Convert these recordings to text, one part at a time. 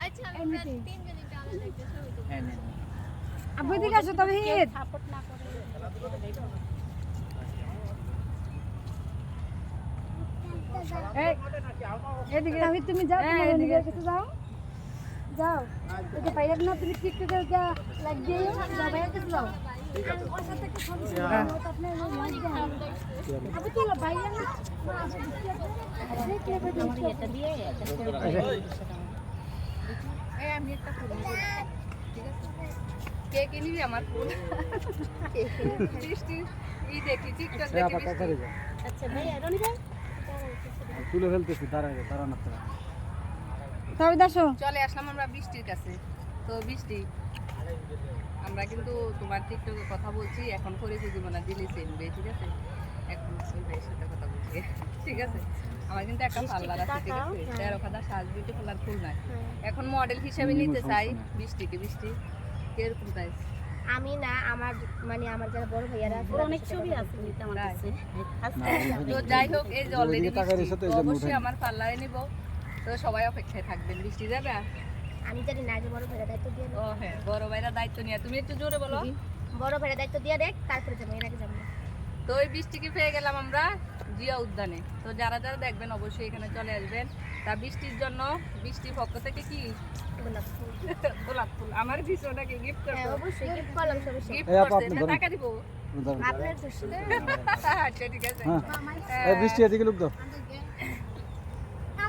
আচ্ছা আমরা তিনজনই আলাদা একটা ছবি তুলবো। হ্যাঁ নেন আব্বু দিকে আসো তবে হিট সাপোর্ট না করে এই এদিকে তাহিদ তুমি যাও তোমার নিজের কাছে যাও যাও এটা ভাইয়ের না তুমি টিকটকে যা লাইক দিও যাও ভাইয়ের কাছে যাও ওর সাথে একটা ছবি তুলবো তো আপনি লাইক দেন আবু চলো ভাইয়ের না আমার এটা দিয়ে একটা ছবি এই আমি একটা ফুল নিব। ঠিক আছে কে কিনবি আমার ফুল বৃষ্টি এই দেখি টিকটক দেখি বৃষ্টি। আচ্ছা ভাই রনি ভাই তুলে ফেলতেছি দাঁড়ানো তাহিদ আসো চলে আসলাম আমরা বৃষ্টির কাছে। তো বৃষ্টি আমরা কিন্তু তোমার টিকটকে কথা বলছি এখন করেছি জীবনা দিলি সেনবে ঠিক আছে এখন সেই ভাইয়ের সাথে কথা বলছি ঠিক আছে আমার কিন্তু একটা পার্লার আছে ঠিক আছে 13,000 সাজ বিউটি পার্লার ফুল নাই এখন মডেল হিসেবে নিতে চাই বৃষ্টিকে বৃষ্টি কিরকম প্রাইস আমি না আমার মানে আমার যারা বড় ভাইয়ারা আছে অনেক ছবি আছে নিতে আমার কাছে তো যাই হোক এই যে অলরেডি অবশ্যই আমার পার্লারে নিব তো সবাই অপেক্ষায় থাকবেন বৃষ্টি যাবে আমি জানি না যে বড় ভাইয়ারা দায়িত্ব দিয়ে ও হ্যাঁ বড় ভাইরা দায়িত্ব নিয়ে তুমি একটু জোরে বলো বড় ভাইয়ারা দায়িত্ব দিয়ে দেখ তারপরে যাবো এর আগে যাবো না। তো ওই বৃষ্টিকে পেয়ে গেলাম আমরা জিয়া উদ্যানে তো যারা যারা দেখবেন অবশ্যই এখানে চলে আসবেন তা বৃষ্টির জন্য বৃষ্টির পক্ষ থেকে কি গোলাপ ফুল। গোলাপ ফুল আমার ভিডিওটাকে গিফট হ্যাঁ করতে অবশ্যই গিফট করলাম সমস্যা গিফট এই আপু করতে আপনি না ধরুন। টাকা দিব আপনার খুশি আচ্ছা ঠিক আছে এই বৃষ্টি এদিকে লোক দাও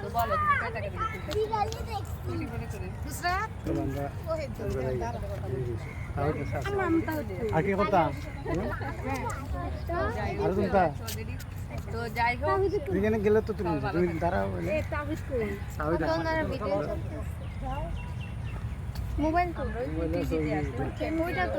তো বলো তুমি কয় টাকা দিবে খুশি মনে করে আর কি করতা আর কোনটা তো যাই হোক এখানে গেলে তো তুমি দাঁড়াও তাহিদ কই সাউদা ভিডিও মোবাইল তো আমরা ওই টিভিতে আছে ওইটা তো